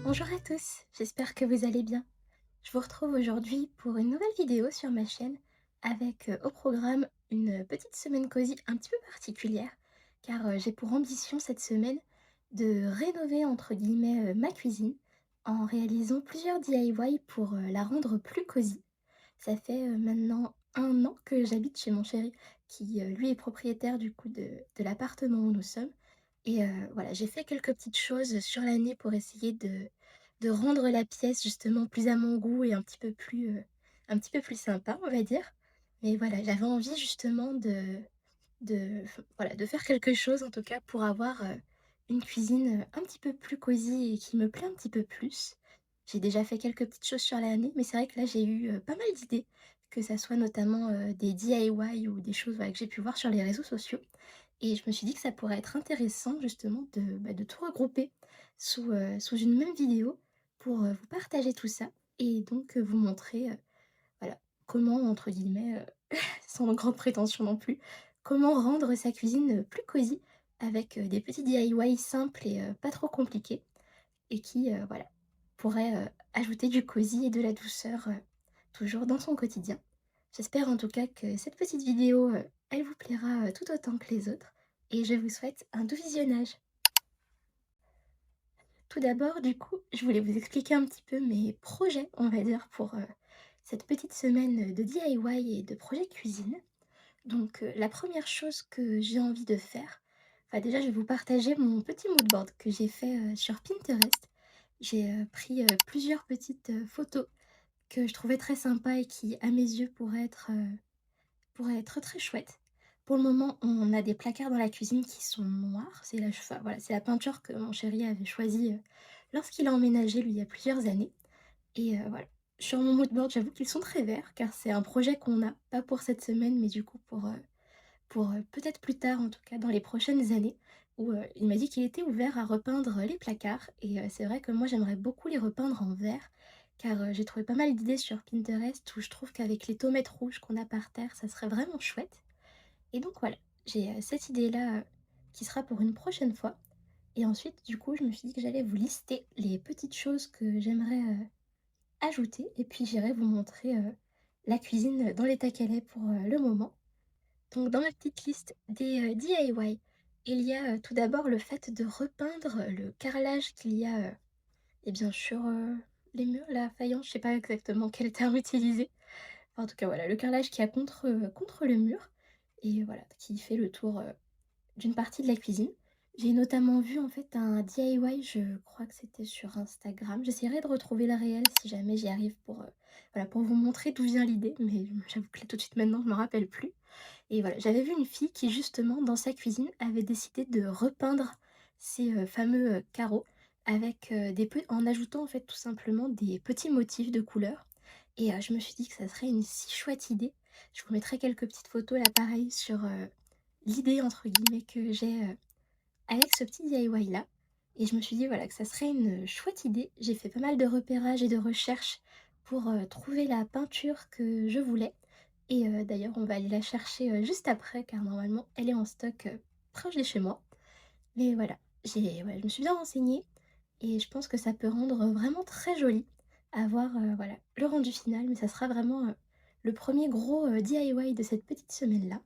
Bonjour à tous, j'espère que vous allez bien. Je vous retrouve aujourd'hui pour une nouvelle vidéo sur ma chaîne avec au programme une petite semaine cosy un petit peu particulière car j'ai pour ambition cette semaine de rénover entre guillemets ma cuisine en réalisant plusieurs DIY pour la rendre plus cosy. Ça fait maintenant 1 an que j'habite chez mon chéri qui lui est propriétaire du coup de l'appartement où nous sommes et voilà, j'ai fait quelques petites choses sur l'année pour essayer de rendre la pièce justement plus à mon goût et un petit peu plus sympa, on va dire. Mais voilà, j'avais envie justement voilà, de faire quelque chose en tout cas pour avoir, une cuisine, un petit peu plus cosy et qui me plaît un petit peu plus. J'ai déjà fait quelques petites choses sur l'année, mais c'est vrai que là j'ai eu, pas mal d'idées, que ça soit notamment, des DIY ou des choses, voilà, que j'ai pu voir sur les réseaux sociaux. Et je me suis dit que ça pourrait être intéressant justement de tout regrouper sous une même vidéo pour, vous partager tout ça et donc, vous montrer, voilà, comment entre guillemets, sans grande prétention non plus, comment rendre sa cuisine, plus cosy avec, des petits DIY simples et pas trop compliqués et qui, voilà, pourraient, ajouter du cosy et de la douceur, toujours dans son quotidien. J'espère en tout cas que cette petite vidéo, elle vous plaira, tout autant que les autres et je vous souhaite un doux visionnage. Tout d'abord, du coup, je voulais vous expliquer un petit peu mes projets, on va dire, pour, cette petite semaine, de DIY et de projets cuisine. Donc, la première chose que j'ai envie de faire, enfin déjà je vais vous partager mon petit mood board que j'ai fait, sur Pinterest. J'ai, pris, plusieurs petites, photos que je trouvais très sympas et qui, à mes yeux, pourraient être très chouettes. Pour le moment, on a des placards dans la cuisine qui sont noirs. Enfin, voilà, c'est la peinture que mon chéri avait choisie, lorsqu'il a emménagé, lui, il y a plusieurs années et voilà. Sur mon mood board, j'avoue qu'ils sont très verts car c'est un projet qu'on a, pas pour cette semaine, mais du coup pour, peut-être plus tard, en tout cas dans les prochaines années, où, il m'a dit qu'il était ouvert à repeindre les placards et c'est vrai que moi j'aimerais beaucoup les repeindre en vert, car, j'ai trouvé pas mal d'idées sur Pinterest où je trouve qu'avec les tomates rouges qu'on a par terre, ça serait vraiment chouette et donc voilà, j'ai, cette idée-là, qui sera pour une prochaine fois et ensuite du coup, je me suis dit que j'allais vous lister les petites choses que j'aimerais, ajouter et puis j'irai vous montrer, la cuisine dans l'état qu'elle est pour, le moment. Donc dans ma petite liste des, DIY, il y a, tout d'abord le fait de repeindre le carrelage qu'il y a, et bien sur, les murs, la faïence, je sais pas exactement quel terme utiliser. Enfin, en tout cas voilà, le carrelage qui a contre le mur et voilà, qui fait le tour, d'une partie de la cuisine. J'ai notamment vu en fait un DIY, je crois que c'était sur Instagram. J'essaierai de retrouver le réel si jamais j'y arrive pour, voilà, pour vous montrer d'où vient l'idée, mais j'avoue que là tout de suite maintenant je me rappelle plus. Et voilà, j'avais vu une fille qui justement dans sa cuisine avait décidé de repeindre ces, fameux, carreaux avec, en ajoutant en fait tout simplement des petits motifs de couleurs et je me suis dit que ça serait une si chouette idée. Je vous mettrai quelques petites photos là pareil sur, l'idée entre guillemets que j'ai, avec ce petit DIY là et je me suis dit voilà que ça serait une, chouette idée. J'ai fait pas mal de repérages et de recherches pour, trouver la peinture que je voulais et d'ailleurs on va aller la chercher, juste après car normalement elle est en stock, proche de chez moi. Mais voilà, je me suis bien renseignée et je pense que ça peut rendre, vraiment très joli à voir, voilà, le rendu final mais ça sera vraiment, le premier gros, DIY de cette petite semaine-là.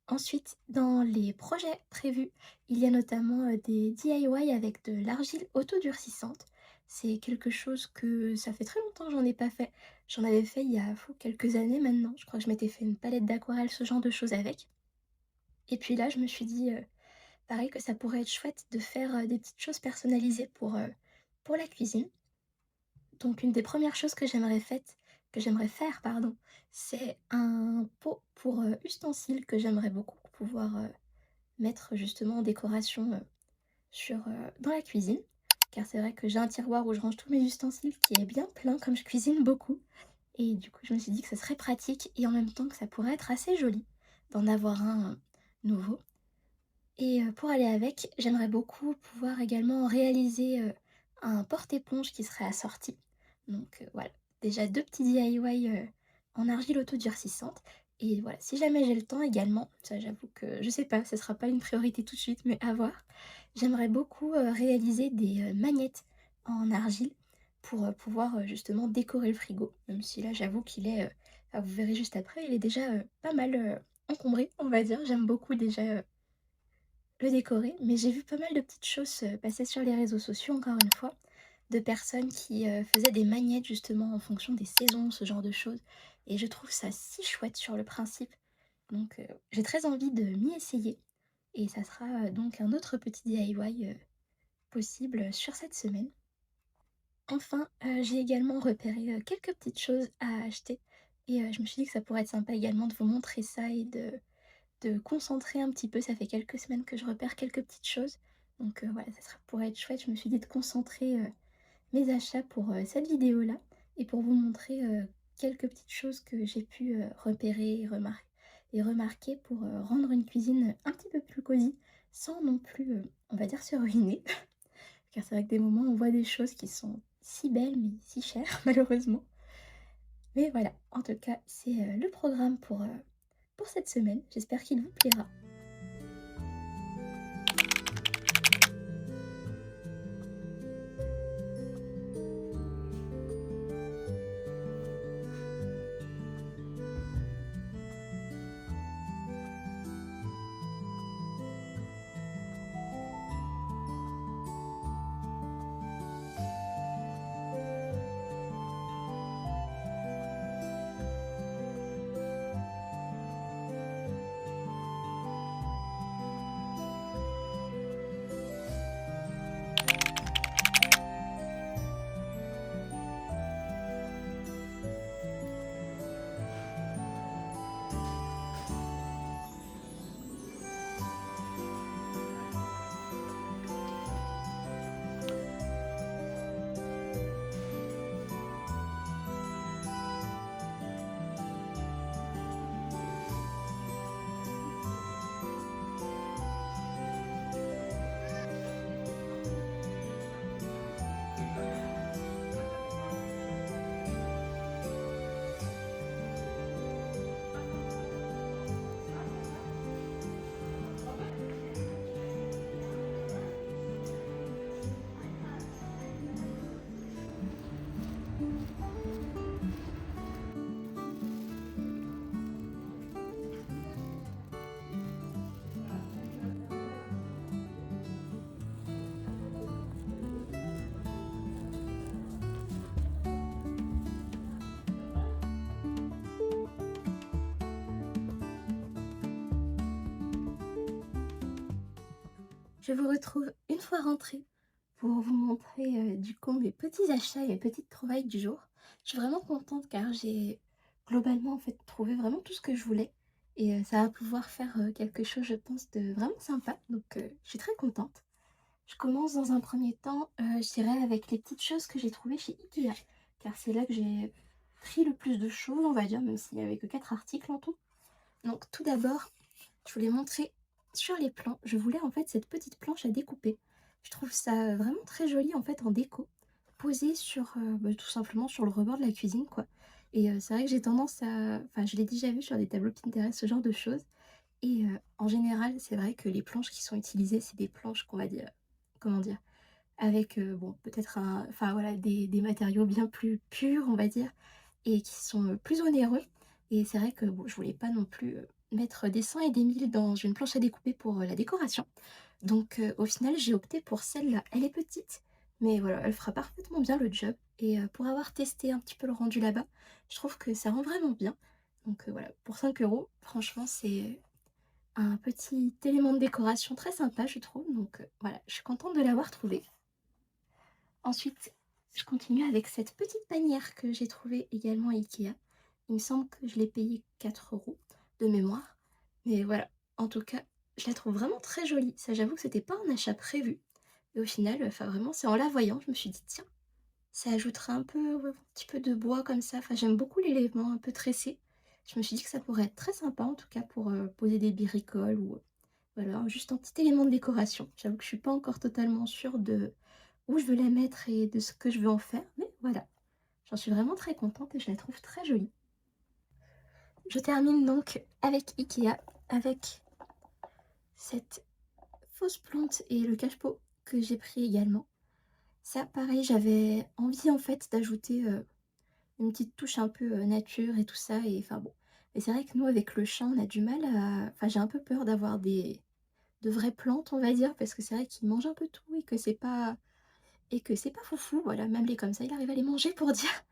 Ensuite, dans les projets prévus, il y a notamment, des DIY avec de l'argile autodurcissante. C'est quelque chose que ça fait très longtemps que j'en ai pas fait. J'en avais fait il y a quelques années maintenant. Je crois que je m'étais fait une palette d'aquarelle, ce genre de choses avec. Et puis là, je me suis dit, pareil que ça pourrait être chouette de faire, des petites choses personnalisées pour la cuisine. Donc une des premières choses que j'aimerais faire, pardon, c'est un pot pour, ustensiles que j'aimerais beaucoup pouvoir, mettre justement en décoration, dans la cuisine. Car c'est vrai que j'ai un tiroir où je range tous mes ustensiles qui est bien plein comme je cuisine beaucoup et du coup je me suis dit que ça serait pratique et en même temps que ça pourrait être assez joli d'en avoir un, nouveau et pour aller avec, j'aimerais beaucoup pouvoir également réaliser, un porte-éponge qui serait assorti. Donc voilà, déjà 2 petits DIY, en argile autodurcissante et voilà, si jamais j'ai le temps également, ça j'avoue que je sais pas, ce sera pas une priorité tout de suite, mais à voir. J'aimerais beaucoup, réaliser des, magnettes en argile pour, pouvoir, justement décorer le frigo. Même si là, j'avoue qu'il est, enfin vous verrez juste après, il est déjà, pas mal, encombré, on va dire. J'aime beaucoup déjà, le décorer, mais j'ai vu pas mal de petites choses, passer sur les réseaux sociaux encore une fois, de personnes qui, faisaient des magnettes justement en fonction des saisons, ce genre de choses et je trouve ça si chouette sur le principe. Donc, j'ai très envie de m'y essayer et ça sera, donc un autre petit DIY, possible, sur cette semaine. Enfin, j'ai également repéré, quelques petites choses à acheter et je me suis dit que ça pourrait être sympa également de vous montrer ça et de concentrer un petit peu. Ça fait quelques semaines que je repère quelques petites choses. Donc voilà, ça serait pourrait être chouette. Je me suis dit de concentrer, mes achats pour, cette vidéo-là et pour vous montrer, quelques petites choses que j'ai pu, repérer et remarquer pour, rendre une cuisine un petit peu plus cosy, sans non plus, on va dire se ruiner. Car c'est vrai que des moments, on voit des choses qui sont si belles, mais si chères malheureusement. Mais voilà, en tout cas, c'est, le programme pour cette semaine. J'espère qu'il vous plaira. Je vous retrouve une fois rentrée pour vous montrer, du coup mes petits achats et mes petites trouvailles du jour. Je suis vraiment contente car j'ai globalement, en fait, trouvé vraiment tout ce que je voulais et ça va pouvoir faire, quelque chose, je pense, de vraiment sympa donc je suis très contente. Je commence dans un premier temps, je dirais avec les petites choses que j'ai trouvées chez IKEA, car c'est là que j'ai pris le plus de choses, on va dire, même s'il y avait que 4 articles en tout. Donc tout d'abord, je voulais montrer sur les plans, je voulais en fait cette petite planche à découper. Je trouve ça vraiment très joli en fait en déco, posée sur, bah, tout simplement sur le rebord de la cuisine quoi. Et c'est vrai que j'ai tendance à enfin je l'ai déjà vu sur des tableaux Pinterest, ce genre de choses. Et en général, c'est vrai que les planches qui sont utilisées, c'est des planches qu'on va dire comment dire? Avec, bon peut-être un enfin voilà des matériaux bien plus purs, on va dire et qui sont, plus onéreux et c'est vrai que bon, je voulais pas non plus, mettre des cents et des 1000 dans une planche à découper pour, la décoration. Donc au final, j'ai opté pour celle-là. Elle est petite, mais voilà, elle fera parfaitement bien le job et pour avoir testé un petit peu le rendu là-bas, je trouve que ça rend vraiment bien. Donc voilà, pour 5 € franchement, c'est un petit élément de décoration très sympa, je trouve. Donc voilà, je suis contente de l'avoir trouvé. Ensuite, je continue avec cette petite panière que j'ai trouvée également à IKEA. Il me semble que je l'ai payée 4 € de mémoire. Mais voilà, en tout cas, je la trouve vraiment très jolie. Ça, j'avoue que c'était pas un achat prévu. Et au final, enfin vraiment, c'est en la voyant, je me suis dit, tiens, ça ajouterait un peu, ouais, un petit peu de bois comme ça. Enfin, j'aime beaucoup l'élément un peu tressé. Je me suis dit que ça pourrait être très sympa, en tout cas, pour poser des bricoles ou voilà, juste un petit élément de décoration. J'avoue que je suis pas encore totalement sûre de où je veux la mettre et de ce que je veux en faire, mais voilà, j'en suis vraiment très contente et je la trouve très jolie. Je termine donc avec IKEA, avec cette fausse plante et le cache-pot que j'ai pris également. Ça, pareil, j'avais envie en fait d'ajouter, une petite touche un peu, nature et tout ça et enfin bon. Et c'est vrai que nous avec le chat, on a du mal à enfin j'ai un peu peur d'avoir des de vraies plantes, on va dire, parce que c'est vrai qu'il mange un peu tout et que c'est pas foufou, voilà, même les comme ça, il arrive à les manger pour dire.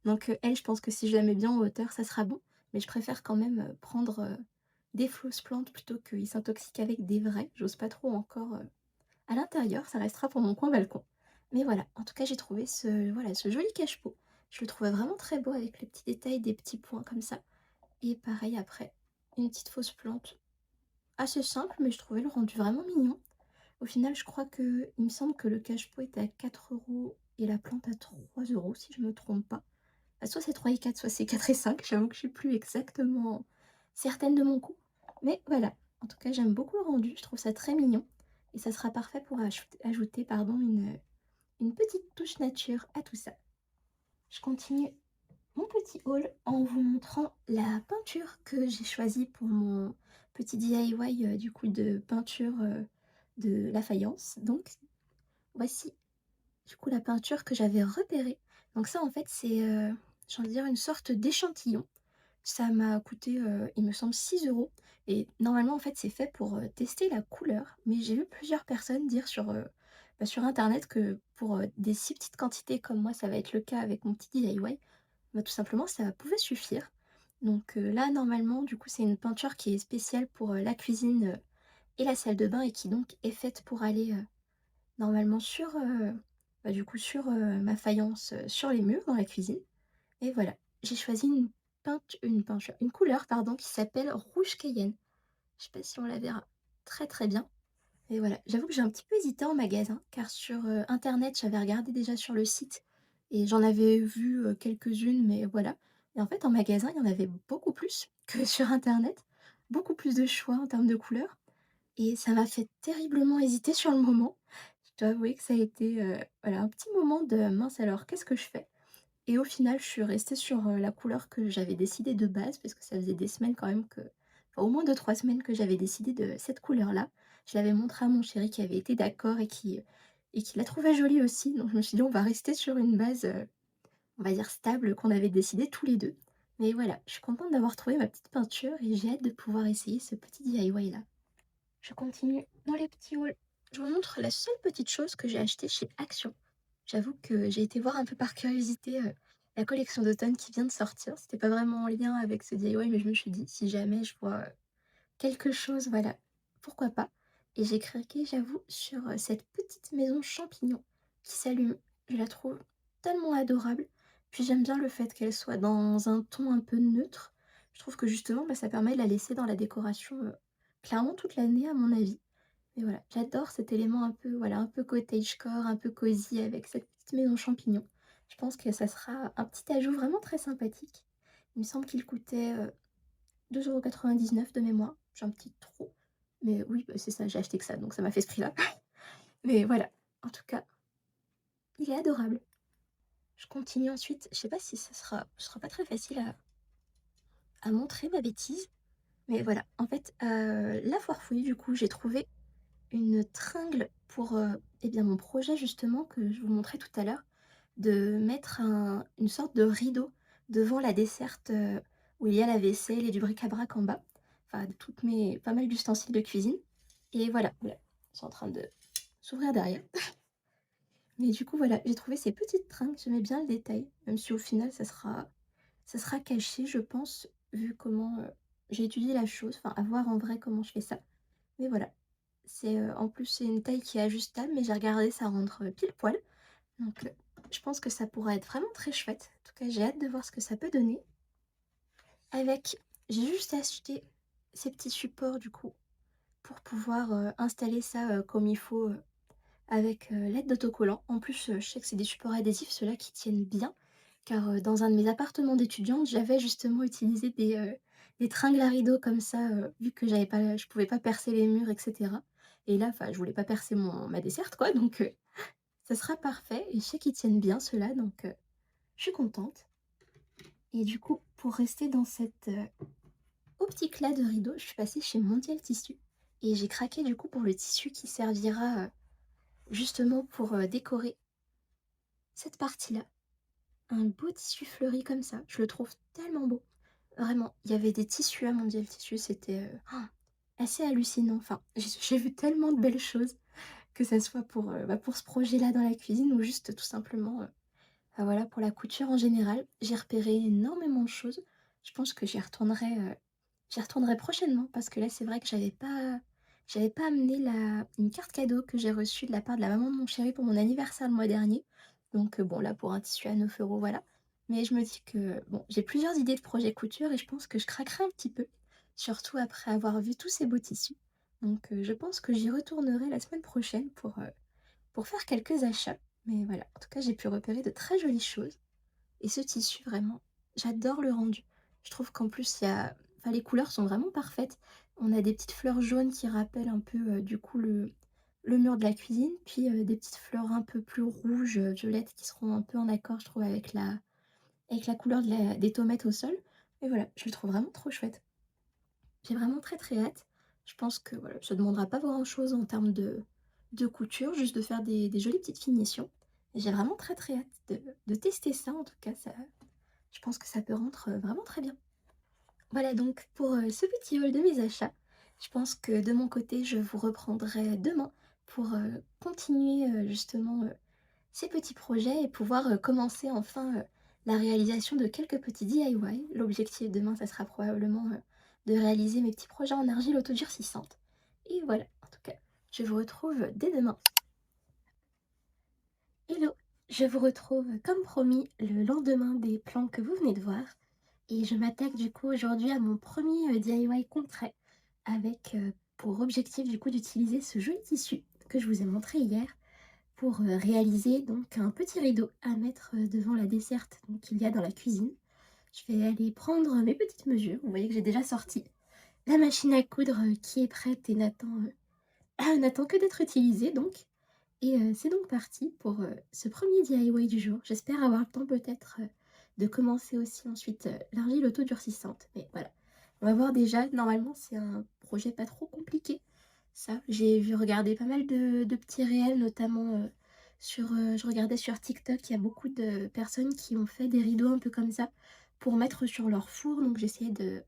Donc elle, je pense que si je la mets bien en hauteur, ça sera bon. Mais je préfère quand même, prendre, des fausses plantes plutôt qu'il s'intoxique avec des vraies. J'ose pas trop encore, à l'intérieur, ça restera pour mon coin balcon. Mais voilà, en tout cas, j'ai trouvé ce joli cache-pot. Je le trouvais vraiment très beau avec les petits détails, des petits points comme ça. Et pareil après, une petite fausse plante, assez simple, mais je trouvais le rendu vraiment mignon. Au final, je crois que il me semble que le cache-pot était à 4 € et la plante à 3 € si je me trompe pas. Bah, soit c'est 3 et 4, soit c'est 4 et 5. J'avoue que je suis plus exactement certaine de mon coup. Mais voilà, en tout cas, j'aime beaucoup le rendu, je trouve ça très mignon et ça sera parfait pour ajouter pardon, une petite touche nature à tout ça. Je continue mon petit haul en vous montrant la peinture que j'ai choisie pour mon petit DIY, du coup de peinture, de la faïence. Donc voici du coup la peinture que j'avais repérée. Donc ça en fait c'est, j'ai envie de dire une sorte d'échantillon. Ça m'a coûté, il me semble 6 € et normalement, en fait, c'est fait pour, tester la couleur. Mais j'ai vu plusieurs personnes dire sur internet que pour, des si petites quantités comme moi, ça va être le cas avec mon petit DIY, bah, tout simplement, ça pouvait suffire. Donc, là, normalement, du coup, c'est une peinture qui est spéciale pour, la cuisine, et la salle de bain et qui donc est faite pour aller, normalement sur, bah, du coup, sur, ma faïence, sur les murs dans la cuisine. Et voilà, j'ai choisi une couleur pardon, qui s'appelle rouge cayenne. Je sais pas si on la verra très, très bien. Et voilà, j'avoue que j'ai un petit peu hésité en magasin car sur, internet, j'avais regardé déjà sur le site et j'en avais vu, quelques-unes, mais voilà. Et en fait, en magasin, il y en avait beaucoup plus que sur internet. Beaucoup plus de choix en termes de couleurs et ça m'a fait terriblement hésiter sur le moment. Je dois avouer que ça a été, voilà, un petit moment de: «Mince alors, qu'est-ce que je fais?» Et au final, je suis restée sur, la couleur que j'avais décidée de base, parce que ça faisait des semaines quand même que enfin au moins 2 3 semaines que j'avais décidé de cette couleur-là. Je l'avais montrée à mon chéri qui avait été d'accord et qui la trouvait jolie aussi. Donc je me suis dit: «On va rester sur une base, on va dire stable qu'on avait décidé tous les 2. Mais voilà, je suis contente d'avoir trouvé ma petite peinture et j'ai hâte de pouvoir essayer ce petit DIY-là. Je continue dans les petits hauls. Je vous montre la seule petite chose que j'ai achetée chez Action. J'avoue que j'ai été voir un peu par curiosité, la collection d'automne qui vient de sortir. C'était pas vraiment en lien avec ce DIY, mais je me suis dit: «Si jamais je vois, quelque chose, voilà, pourquoi pas?» Et j'ai craqué, j'avoue, sur, cette petite maison champignon qui s'allume. Je la trouve tellement adorable. Puis j'aime bien le fait qu'elle soit dans un ton un peu neutre. Je trouve que justement, bah, ça permet de la laisser dans la décoration, clairement toute l'année à mon avis. Et voilà, j'adore cet élément un peu, voilà, un peu cottagecore, un peu cosy avec cette petite maison champignon. Je pense que ça sera un petit ajout vraiment très sympathique. Il me semble qu'il coûtait, 2,99 € de mémoire. J'ai un petit trou, mais oui, bah, c'est ça, j'ai acheté que ça, donc ça m'a fait ce prix-là. Mais voilà, en tout cas, il est adorable. Je continue ensuite, je sais pas si ce sera pas très facile à montrer ma bêtise, mais voilà, en fait, la foire fouille, du coup, j'ai trouvé une tringle pour, eh bien, mon projet justement que je vous montrais tout à l'heure, de mettre une sorte de rideau devant la desserte, où il y a la vaisselle et du bric-à-brac en bas. Enfin, de toutes mes pas mal d'ustensiles de cuisine et voilà, voilà, c'est en train de s'ouvrir derrière. Mais du coup, voilà, j'ai trouvé ces petites tringles, j'aimais bien le détail, même si au final ça sera caché, je pense, vu comment, j'ai étudié la chose, enfin, à voir en vrai comment je fais ça. Mais voilà, en plus, c'est une taille qui est ajustable, mais j'ai regardé, ça rentre, pile poil. Donc, je pense que ça pourra être vraiment très chouette. En tout cas, j'ai hâte de voir ce que ça peut donner. Avec j'ai juste acheté ces petits supports, du coup, pour pouvoir, installer ça, comme il faut, avec, l'aide d'autocollants. En plus, je sais que c'est des supports adhésifs, ceux-là qui tiennent bien, car, dans un de mes appartements d'étudiante, j'avais justement utilisé des tringles à rideaux comme ça, vu que je pouvais pas percer les murs et cetera et là, enfin, je voulais pas percer ma desserte, quoi, donc ça sera parfait et je sais qu'ils tiennent bien ceux-là, donc je suis contente et du coup, pour rester dans cette, optique-là de rideau, je suis passée chez Mondial Tissu et j'ai craqué, du coup, pour le tissu qui servira, justement pour, décorer. cette partie-là, un beau tissu fleuri comme ça, je le trouve tellement beau. Vraiment, il y avait des tissus, ah mon Dieu, le tissu c'était, assez hallucinant. Enfin, j'ai vu tellement de belles choses, que ça soit pour ce projet-là dans la cuisine ou juste tout simplement, voilà, pour la couture en général. J'ai repéré énormément de choses. Je pense que j'y retournerai prochainement parce que là, c'est vrai que j'avais pas amené une carte cadeau que j'ai reçue de la part de la maman de mon chéri pour mon anniversaire le mois dernier. Donc, bon, là, pour un tissu à 9 €, voilà. Mais je me dis que, bon, j'ai plusieurs idées de projets couture et je pense que je craquerai un petit peu, surtout après avoir vu tous ces beaux tissus. Donc, je pense que j'y retournerai la semaine prochaine pour faire quelques achats. Mais voilà, en tout cas, j'ai pu repérer de très jolies choses. Et ce tissu, vraiment, j'adore le rendu. Je trouve qu'en plus, enfin, les couleurs sont vraiment parfaites. On a des petites fleurs jaunes qui rappellent un peu, du coup, le mur de la cuisine, puis des petites fleurs un peu plus rouges, violettes, qui seront un peu en accord, je trouve, avec la couleur des tomates au sol. Et voilà, je le trouve vraiment trop chouette. J'ai vraiment très très hâte. Je pense que voilà, ça ne demandera pas grand-chose en termes de couture, juste de faire des jolies petites finitions. Et j'ai vraiment très très hâte de tester ça, en tout cas, je pense que ça peut rendre vraiment très bien. Voilà donc pour ce petit haul de mes achats. Je pense que de mon côté, je vous reprendrai demain pour continuer justement ces petits projets et pouvoir commencer enfin la réalisation de quelques petits DIY. L'objectif demain, ça sera probablement de réaliser mes petits projets en argile autodurcissante. Et voilà, en tout cas, je vous retrouve dès demain. Hello, je vous retrouve comme promis le lendemain des plans que vous venez de voir. Et je m'attaque du coup aujourd'hui à mon premier DIY concret avec pour objectif du coup d'utiliser ce joli tissu que je vous ai montré hier pour réaliser donc un petit rideau à mettre devant la desserte donc qu'il y a dans la cuisine. Je vais aller prendre mes petites mesures. Vous voyez que j'ai déjà sorti la machine à coudre qui est prête et n'attend que d'être utilisée donc. Et c'est donc parti pour ce premier DIY du jour. J'espère avoir le temps peut-être de commencer aussi ensuite l'argile autodurcissante. Mais voilà, on va voir déjà. Normalement, c'est un projet pas trop compliqué. Ça, j'ai vu regarder pas mal de petits réels, notamment je regardais sur TikTok, il y a beaucoup de personnes qui ont fait des rideaux un peu comme ça pour mettre sur leur four. Donc j'essayais de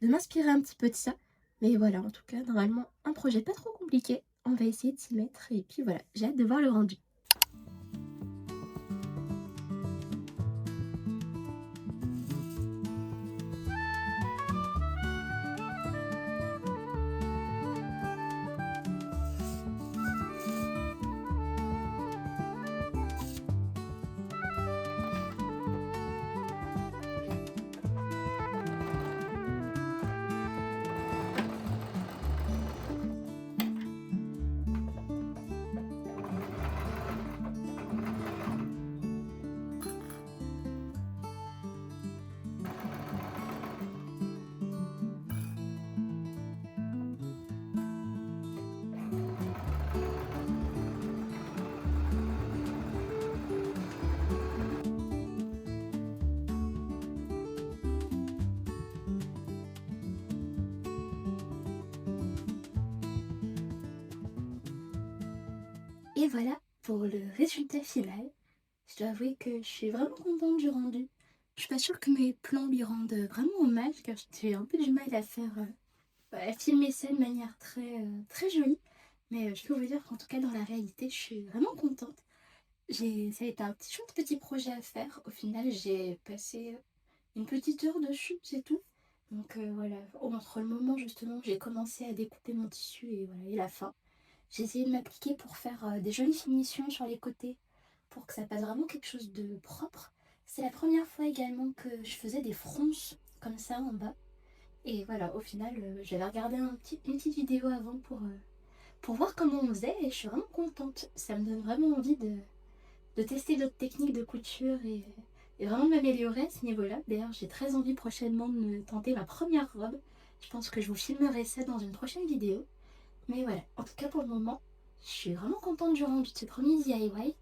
m'inspirer un petit peu de ça. Mais voilà, en tout cas, normalement, un projet pas trop compliqué. On va essayer de s'y mettre et puis voilà, j'ai hâte de voir le rendu. Et voilà pour le résultat final. Je dois avouer que je suis vraiment contente du rendu. Je suis pas sûre que mes plans lui rendent vraiment hommage car j'ai un peu du mal à à filmer ça de manière très jolie. Mais je peux vous dire qu'en tout cas dans la réalité, je suis vraiment contente. Ça a été un chouette petit projet à faire. Au final, j'ai passé une petite heure dessus, c'est tout. Donc voilà, entre le moment justement où j'ai commencé à découper mon tissu et voilà, et la fin, j'ai essayé de m'appliquer pour faire des jolies finitions sur les côtés, pour que ça fasse vraiment quelque chose de propre. C'est la première fois également que je faisais des fronces comme ça en bas. Et voilà, au final, j'avais regardé une petite vidéo avant pour voir comment on faisait et je suis vraiment contente. Ça me donne vraiment envie de tester d'autres techniques de couture et vraiment de m'améliorer à ce niveau-là. D'ailleurs, j'ai très envie prochainement de me tenter ma première robe. Je pense que je vous filmerai ça dans une prochaine vidéo. Mais voilà, en tout cas pour le moment, je suis vraiment contente du rendu de ce premier DIY.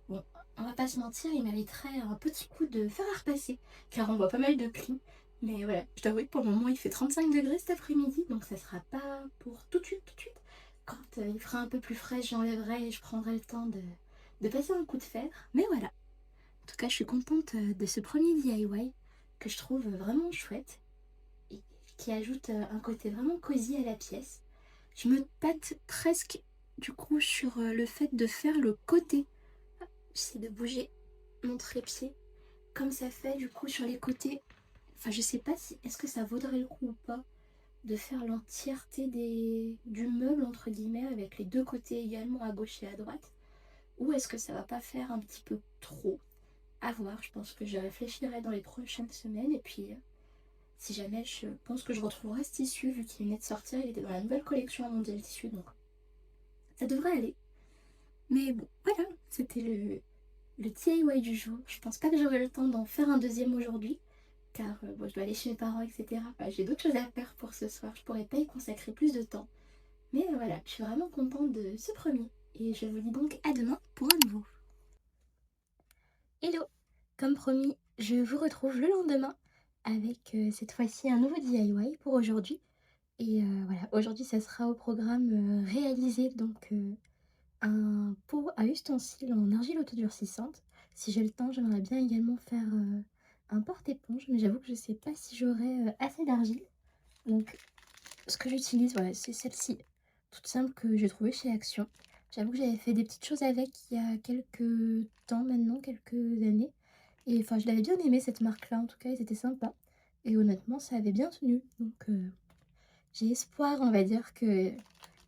Bon, on va pas se mentir, il mériterait un petit coup de fer à repasser, car on voit pas mal de plis. Mais voilà, je dois avouer que pour le moment il fait 35 degrés cet après-midi, donc ça sera pas pour tout de suite, tout de suite. Quand il fera un peu plus frais, j'enlèverai et je prendrai le temps de passer un coup de fer. Mais voilà, cas, je suis contente de ce premier DIY que je trouve vraiment chouette et qui ajoute un côté vraiment cosy à la pièce. Je me tâte presque du coup sur le fait de faire le côté. J'essaie de bouger mon trépied comme ça fait du coup sur les côtés. Enfin, je sais pas si est-ce que ça vaudrait le coup ou pas de faire l'entièreté du meuble entre guillemets avec les deux côtés également à gauche et à droite, ou est-ce que ça va pas faire un petit peu trop? À voir, je pense que je réfléchirai dans les prochaines semaines et puis si jamais je pense que je retrouverai ce tissu vu qu'il venait de sortir, il était dans la nouvelle collection à Mondial Tissu donc ça devrait aller. Mais bon, voilà, c'était le DIY du jour. Je pense pas que j'aurai le temps d'en faire un deuxième aujourd'hui car bon, je dois aller chez mes parents, etc. Enfin, j'ai d'autres choses à faire pour ce soir, je pourrais pas y consacrer plus de temps. Mais voilà, je suis vraiment contente de ce premier. Et je vous dis donc à demain pour un nouveau. Hello! Comme promis, je vous retrouve le lendemain avec cette fois-ci un nouveau DIY pour aujourd'hui. Et voilà, aujourd'hui ça sera au programme réaliser donc un pot à ustensiles en argile autodurcissante. Si j'ai le temps, j'aimerais bien également faire un porte-éponge, mais j'avoue que je sais pas si j'aurai assez d'argile. Donc ce que j'utilise, voilà, c'est celle-ci, toute simple que j'ai trouvée chez Action. J'avoue que j'avais fait des petites choses avec il y a quelques temps maintenant, quelques années. Et enfin, je l'avais bien aimée cette marque-là, en tout cas, ils étaient sympas. Et honnêtement, ça avait bien tenu. Donc, j'ai espoir, on va dire, que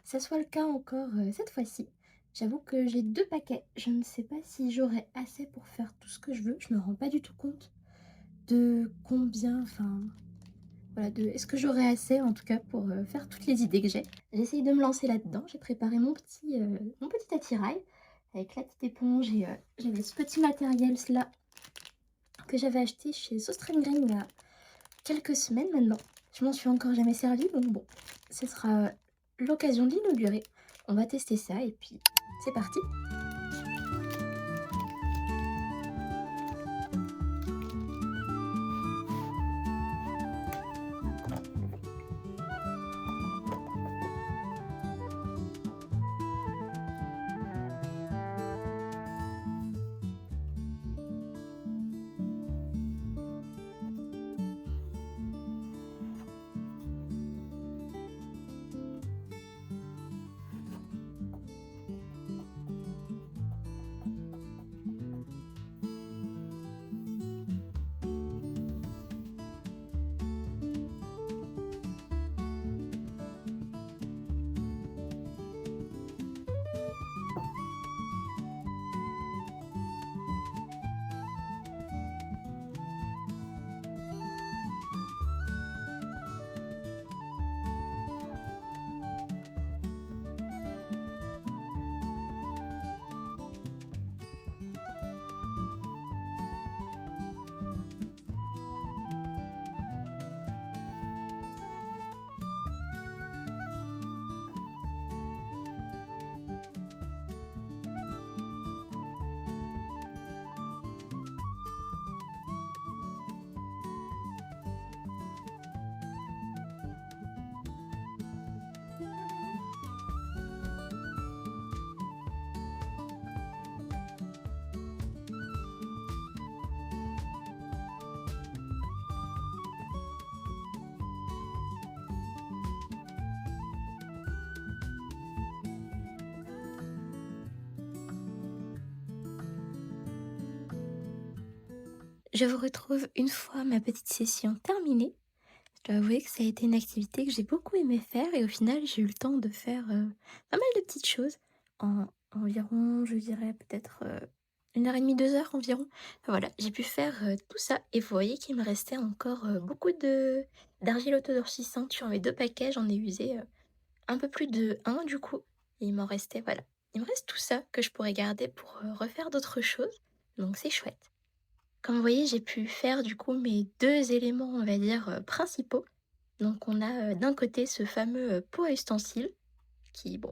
ça soit le cas encore cette fois-ci. J'avoue que j'ai 2 paquets. Je ne sais pas si j'aurai assez pour faire tout ce que je veux. Je me rends pas du tout compte de combien, enfin, voilà, de est-ce que j'aurai assez en tout cas pour faire toutes les idées que j'ai. J'essaye de me lancer là-dedans. J'ai préparé mon petit attirail avec la petite éponge et j'avais ce petit matériel-là que j'avais acheté chez Sostrem Green il y a quelques semaines maintenant. Je m'en suis encore jamais servi, donc bon, ce sera l'occasion de l'inaugurer. On va tester ça et puis c'est parti. Je vous retrouve une fois ma petite session terminée. Je dois avouer que ça a été une activité que j'ai beaucoup aimé faire et au final j'ai eu le temps de faire pas mal de petites choses en environ, je dirais peut-être 1 h 30, 2 heures environ. Enfin, voilà, j'ai pu faire tout ça et vous voyez qu'il me restait encore beaucoup d'argile autodurcissante sur mes 2 paquets. J'en ai usé un peu plus de un du coup. Et il m'en restait, voilà. Il me reste tout ça que je pourrais garder pour refaire d'autres choses. Donc c'est chouette. Comme vous voyez, j'ai pu faire du coup mes 2 éléments, on va dire, principaux. Donc on a, d'un côté ce fameux, pot à ustensiles qui bon,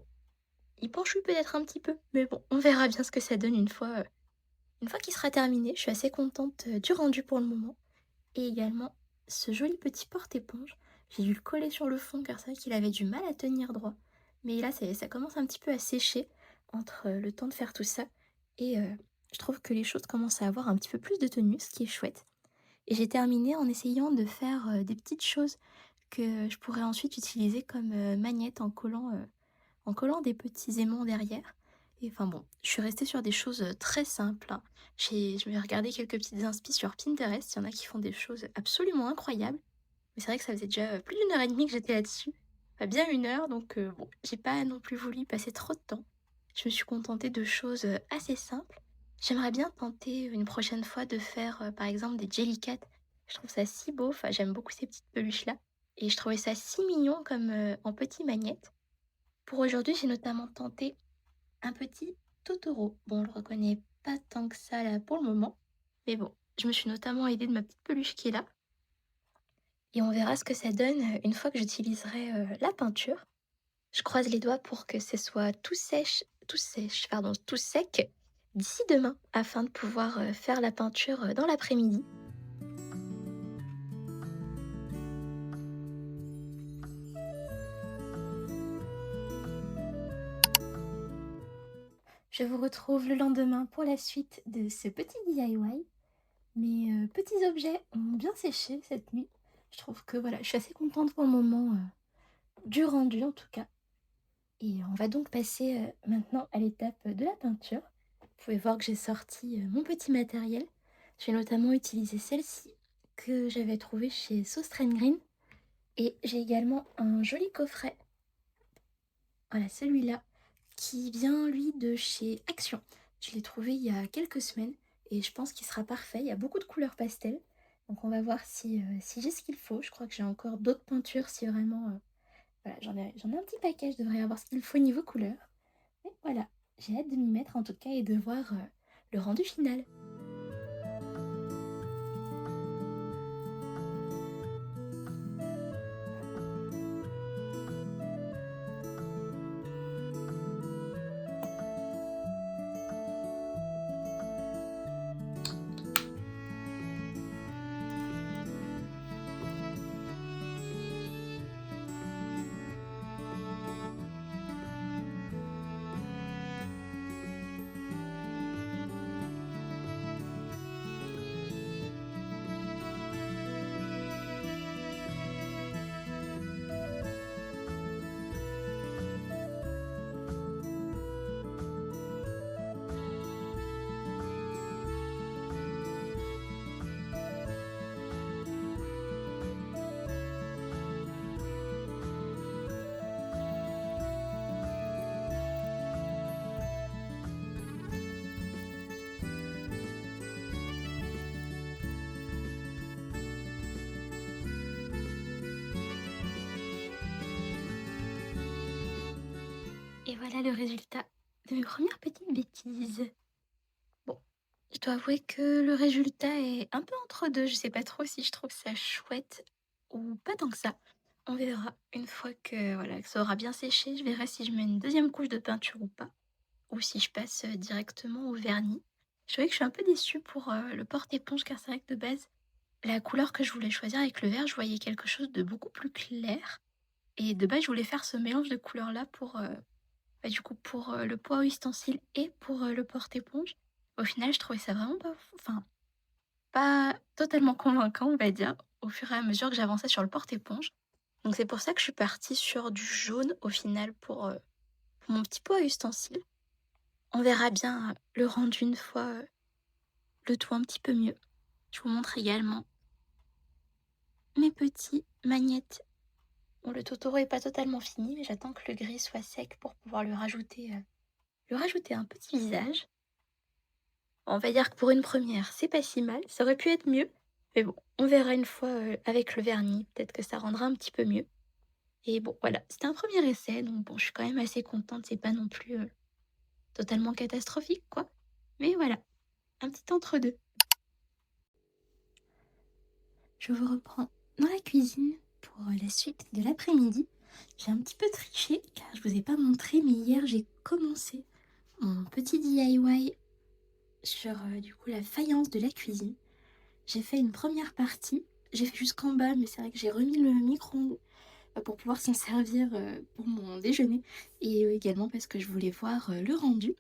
il penche peut-être un petit peu, mais bon, on verra bien ce que ça donne une fois qu'il sera terminé. Je suis assez contente, du rendu pour le moment et également ce joli petit porte-éponge. J'ai dû le coller sur le fond car c'est vrai qu'il avait du mal à tenir droit. Mais là, ça commence un petit peu à sécher entre, le temps de faire tout ça et je trouve que les choses commencent à avoir un petit peu plus de tenue, ce qui est chouette. Et j'ai terminé en essayant de faire, des petites choses que je pourrais ensuite utiliser comme, magnettes en collant des petits aimants derrière. Et enfin bon, je suis restée sur des choses, très simples, hein. Je vais regarder quelques petites inspi sur Pinterest, il y en a qui font des choses absolument incroyables. Mais c'est vrai que ça faisait déjà, plus d'une heure et demie que j'étais là-dessus. Enfin bien une heure donc bon, j'ai pas non plus voulu y passer trop de temps. Je me suis contentée de choses, assez simples. J'aimerais bien tenter une prochaine fois de faire, par exemple des Jellycat. Je trouve ça si beau, enfin j'aime beaucoup ces petites peluches-là et je trouvais ça si mignon comme, en petits magnettes. Pour aujourd'hui, j'ai notamment tenté un petit Totoro. Bon, on le reconnaît pas tant que ça là pour le moment, mais bon, je me suis notamment aidée de ma petite peluche qui est là et on verra ce que ça donne, une fois que j'utiliserai, la peinture. Je croise les doigts pour que ce soit tout sec d'ici demain afin de pouvoir, faire la peinture, dans l'après-midi. Je vous retrouve le lendemain pour la suite de ce petit DIY. Mes, petits objets ont bien séché cette nuit. Je trouve que voilà, je suis assez contente pour le moment, du rendu en tout cas. Et on va donc passer, maintenant à l'étape de la peinture. Vous pouvez voir que j'ai sorti, mon petit matériel. J'ai notamment utilisé celle-ci que j'avais trouvée chez Sauce Green et j'ai également un joli coffret, voilà celui-là, qui vient lui de chez Action. Je l'ai trouvé il y a quelques semaines et je pense qu'il sera parfait. Il y a beaucoup de couleurs pastel, donc on va voir si j'ai ce qu'il faut. Je crois que j'ai encore d'autres peintures si vraiment, voilà, j'en ai un petit paquet, je devrais avoir ce qu'il faut niveau couleur. Mais voilà, j'ai hâte de m'y mettre en tout cas et de voir, le rendu final. Et voilà le résultat de mes premières petites bêtises. Bon, je dois avouer que le résultat est un peu entre 2. Je sais pas trop si je trouve ça chouette ou pas tant que ça. On verra une fois que, voilà, que ça aura bien séché, je verrai si je mets une deuxième couche de peinture ou pas, ou si je passe, directement au vernis. Je trouvais que je suis un peu déçue pour, le porte-éponge car c'est vrai que de base, la couleur que je voulais choisir avec le vert, je voyais quelque chose de beaucoup plus clair et de base, je voulais faire ce mélange de couleurs-là pour, bah, du coup, pour, le pot à ustensiles et pour, le porte-éponge. Au final, je trouvais ça vraiment pas totalement convaincant, on va dire, au fur et à mesure que j'avançais sur le porte-éponge. Donc c'est pour ça que je suis partie sur du jaune au final pour mon petit pot à ustensiles. On verra bien, le rendu une fois, le tout un petit peu mieux. Je vous montre également mes petits magnettes. Bon, le Totoro est pas totalement fini, mais j'attends que le gris soit sec pour pouvoir lui rajouter un petit visage. On va dire que pour une première, c'est pas si mal. Ça aurait pu être mieux, mais bon, on verra une fois, avec le vernis. Peut-être que ça rendra un petit peu mieux et bon, voilà, c'était un premier essai, donc bon, je suis quand même assez contente. C'est pas non plus, totalement catastrophique, quoi, mais voilà, un petit entre-deux. Je vous reprends dans la cuisine pour, la suite de l'après-midi. J'ai un petit peu triché car je vous ai pas montré, mais hier, j'ai commencé mon petit DIY sur, du coup, la faïence de la cuisine. J'ai fait une première partie, j'ai fait jusqu'en bas, mais c'est vrai que j'ai remis le micro-ondes, pour pouvoir s'en servir, pour mon déjeuner et également parce que je voulais voir, le rendu.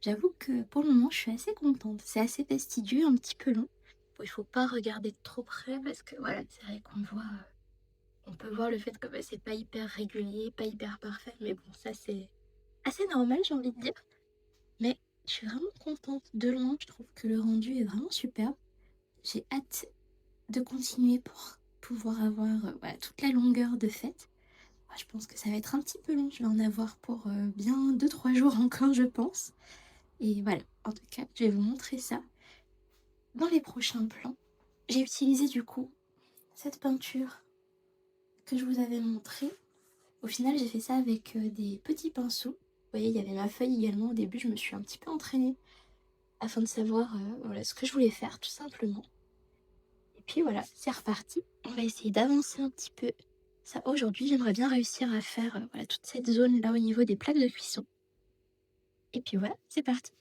J'avoue que pour le moment, je suis assez contente. C'est assez fastidieux, un petit peu long. Bon, il faut pas regarder de trop près parce que voilà, c'est vrai qu'on voit, on peut voir le fait que bah, c'est pas hyper régulier, pas hyper parfait, mais bon, ça c'est assez normal, j'ai envie de dire. Mais je suis vraiment contente. De loin, je trouve que le rendu est vraiment superbe. J'ai hâte de continuer pour pouvoir avoir voilà, toute la longueur de fête. Moi, je pense que ça va être un petit peu long. Je vais en avoir pour bien 2 3 jours encore, je pense. Et voilà, en tout cas, je vais vous montrer ça dans les prochains plans. J'ai utilisé du coup cette peinture que je vous avais montrée. Au final, j'ai fait ça avec des petits pinceaux. Vous voyez, il y avait ma feuille également. Au début, je me suis un petit peu entraînée afin de savoir voilà, ce que je voulais faire, tout simplement. Et puis voilà, c'est reparti. On va essayer d'avancer un petit peu. Ça, aujourd'hui, j'aimerais bien réussir à faire voilà, toute cette zone là au niveau des plaques de cuisson. Et puis voilà, c'est parti.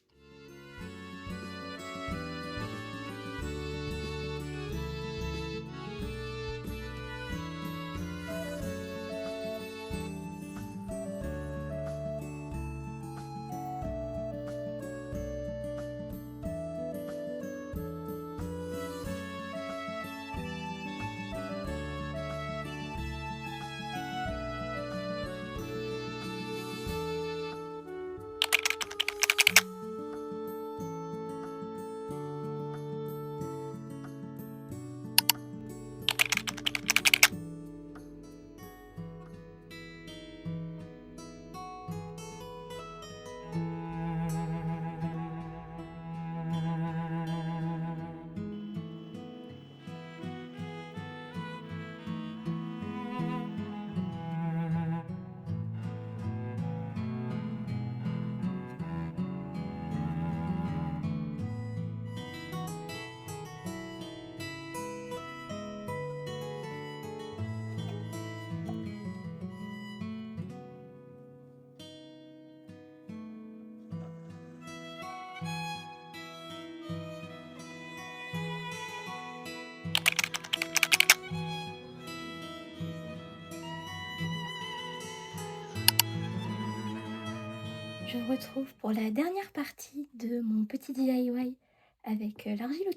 Je vous retrouve pour la dernière partie de mon petit DIY avec l'argile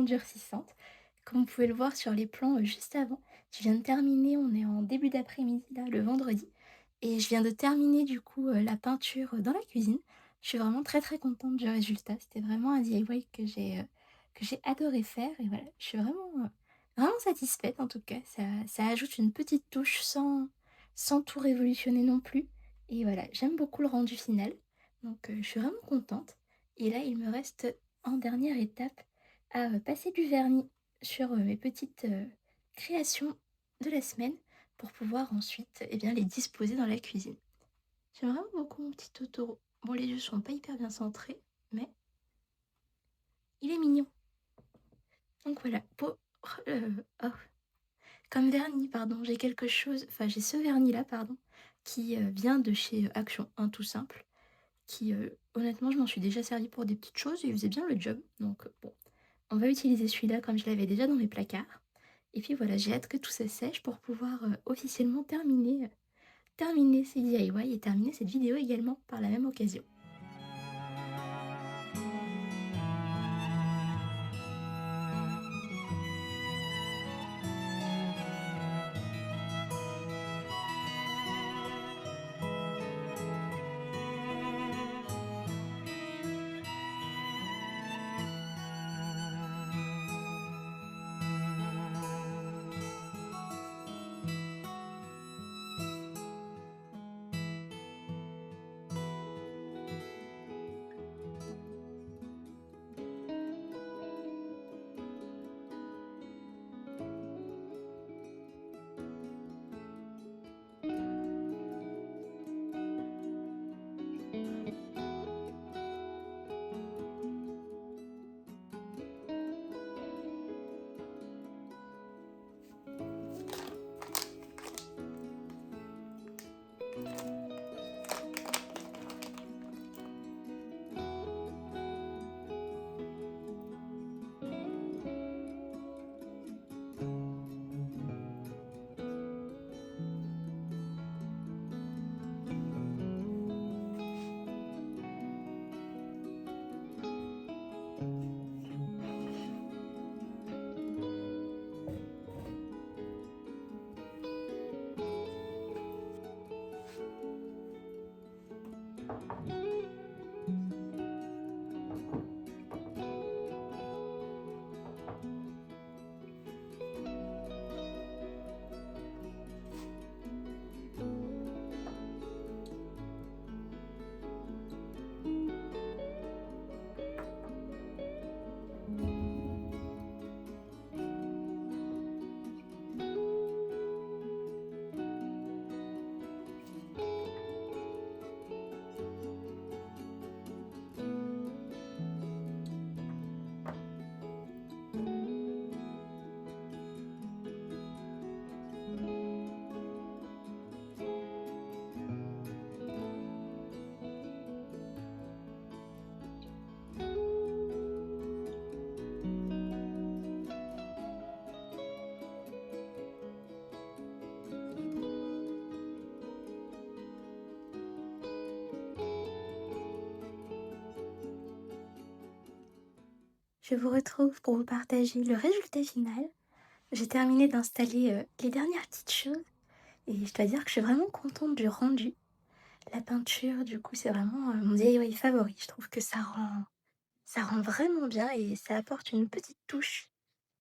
durcissante. Comme vous pouvez le voir sur les plans juste avant, je viens de terminer, on est en début d'après-midi, là, le vendredi. Et je viens de terminer du coup la peinture dans la cuisine. Je suis vraiment très très contente du résultat. C'était vraiment un DIY que j'ai adoré faire. Et voilà, je suis vraiment satisfaite en tout cas. Ça ajoute une petite touche sans tout révolutionner non plus. Et voilà, j'aime beaucoup le rendu final. Donc je suis vraiment contente. Et là, il me reste en dernière étape à passer du vernis sur mes petites créations de la semaine pour pouvoir ensuite eh bien, les disposer dans la cuisine. J'aime vraiment beaucoup mon petit Totoro. Bon, les yeux sont pas hyper bien centrés, mais il est mignon. Donc voilà, pour, oh, comme vernis, pardon, j'ai quelque chose, enfin j'ai ce vernis-là, pardon, qui vient de chez Action, un tout simple, qui honnêtement, je m'en suis déjà servi pour des petites choses et il faisait bien le job. Donc bon, on va utiliser celui-là comme je l'avais déjà dans mes placards. Et puis voilà, j'ai hâte que tout ça sèche pour pouvoir officiellement terminer ces DIY et terminer cette vidéo également par la même occasion. Je vous retrouve pour vous partager le résultat final. J'ai terminé d'installer, les dernières petites choses et je dois dire que je suis vraiment contente du rendu. La peinture, du coup, c'est vraiment, mon DIY favori. Je trouve que ça rend vraiment bien et ça apporte une petite touche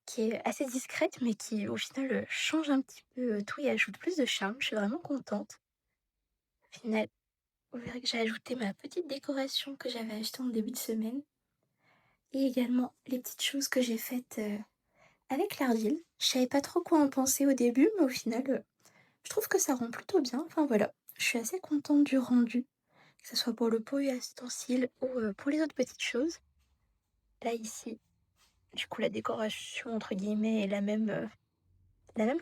qui est assez discrète, mais qui, au final, change un petit peu, tout et ajoute plus de charme. Je suis vraiment contente. Au final, vous verrez que j'ai ajouté ma petite décoration que j'avais achetée en début de semaine et également les petites choses que j'ai faites, avec l'argile. Je savais pas trop quoi en penser au début, mais au final, je trouve que ça rend plutôt bien. Enfin voilà, je suis assez contente du rendu, que ce soit pour le pot et ustensile ou, pour les autres petites choses. Là, ici, du coup, la décoration entre guillemets est la même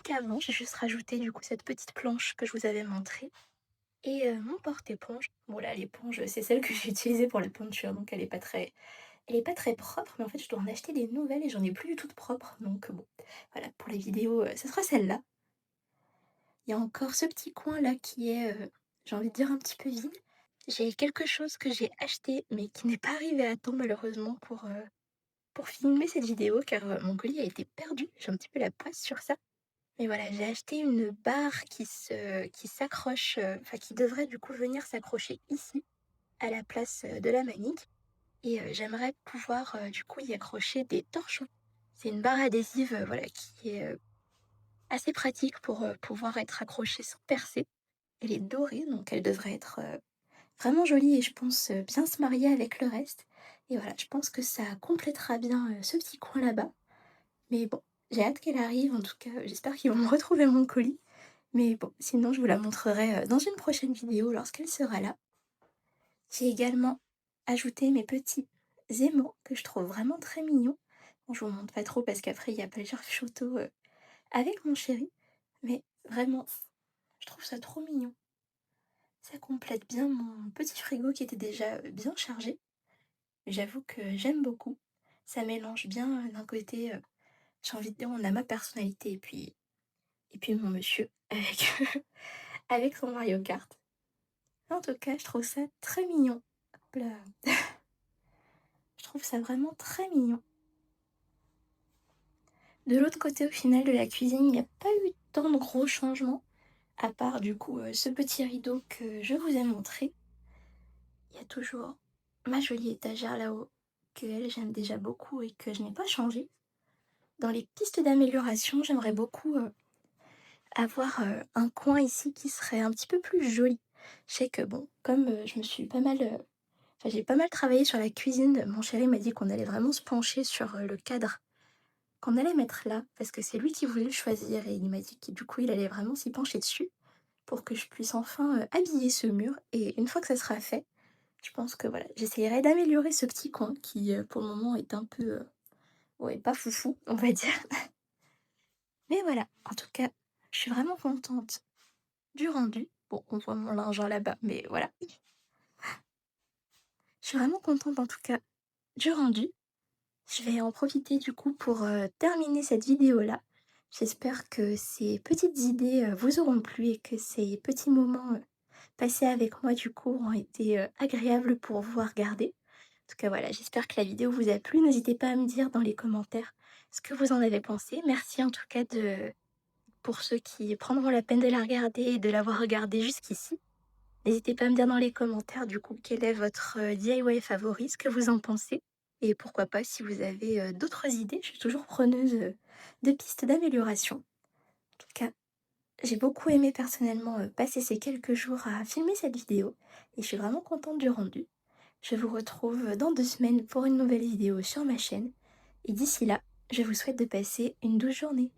qu'avant. J'ai juste rajouté du coup cette petite planche que je vous avais montrée et mon porte-éponge. Bon là, l'éponge, c'est celle que j'ai utilisée pour la peinture, donc elle est pas très propre, mais en fait, je dois en acheter des nouvelles et j'en ai plus du tout de propres, donc bon, voilà, pour les vidéos, ce sera celle-là. Il y a encore ce petit coin-là qui est, j'ai envie de dire un petit peu vide. J'ai quelque chose que j'ai acheté, mais qui n'est pas arrivé à temps malheureusement pour filmer cette vidéo car, mon colis a été perdu. J'ai un petit peu la poisse sur ça. Mais voilà, j'ai acheté une barre qui s'accroche, enfin qui devrait du coup venir s'accrocher ici, à la place, de la manette et j'aimerais pouvoir, du coup y accrocher des torchons. C'est une barre adhésive, voilà qui est, assez pratique pour, pouvoir être accrochée sans percer. Elle est dorée, donc elle devrait être, vraiment jolie et je pense, bien se marier avec le reste et voilà, je pense que ça complétera bien, ce petit coin là-bas. Mais bon, j'ai hâte qu'elle arrive, en tout cas, j'espère qu'ils vont me retrouver mon colis. Mais bon, sinon je vous la montrerai, dans une prochaine vidéo lorsqu'elle sera là. J'ai également ajouté mes petits aimants que je trouve vraiment très mignons. Bon, je vous montre pas trop parce qu'après il y a plusieurs photos, avec mon chéri, mais vraiment, je trouve ça trop mignon. Ça complète bien mon petit frigo qui était déjà, bien chargé. J'avoue que j'aime beaucoup. Ça mélange bien, d'un côté, j'ai envie de dire, on a ma personnalité et puis mon monsieur avec, avec son Mario Kart. En tout cas, je trouve ça très mignon. Hop là, je trouve ça vraiment très mignon. De l'autre côté, au final de la cuisine, il n'y a pas eu tant de gros changements, à part du coup, ce petit rideau que je vous ai montré. Il y a toujours ma jolie étagère là-haut, que elle j'aime déjà beaucoup et que je n'ai pas changée. Dans les pistes d'amélioration, j'aimerais beaucoup, avoir, un coin ici qui serait un petit peu plus joli. Je sais que bon, comme, je me suis pas mal, enfin j'ai pas mal travaillé sur la cuisine, mon chéri m'a dit qu'on allait vraiment se pencher sur, le cadre qu'on allait mettre là, parce que c'est lui qui voulait le choisir et il m'a dit que du coup il allait vraiment s'y pencher dessus, pour que je puisse enfin, habiller ce mur et une fois que ça sera fait, je pense que voilà, j'essayerai d'améliorer ce petit coin qui, pour le moment est un peu, ouais, pas foufou, on va dire. Mais voilà, en tout cas, je suis vraiment contente du rendu. Bon, on voit mon linge hein, là-bas, mais voilà. Je suis vraiment contente en tout cas du rendu. Je vais en profiter du coup pour, terminer cette vidéo-là. J'espère que ces petites idées, vous auront plu et que ces petits moments, passés avec moi du coup auront été, agréables pour vous à regarder. En tout cas voilà, j'espère que la vidéo vous a plu. N'hésitez pas à me dire dans les commentaires ce que vous en avez pensé. Merci en tout cas de pour ceux qui prendront la peine de la regarder et de l'avoir regardée jusqu'ici. N'hésitez pas à me dire dans les commentaires du coup quel est votre, DIY favori, ce que vous en pensez et pourquoi pas si vous avez, d'autres idées, je suis toujours preneuse, de pistes d'amélioration. En tout cas, j'ai beaucoup aimé personnellement, passer ces quelques jours à filmer cette vidéo et je suis vraiment contente du rendu. Je vous retrouve dans 2 semaines pour une nouvelle vidéo sur ma chaîne et d'ici là, je vous souhaite de passer une douce journée.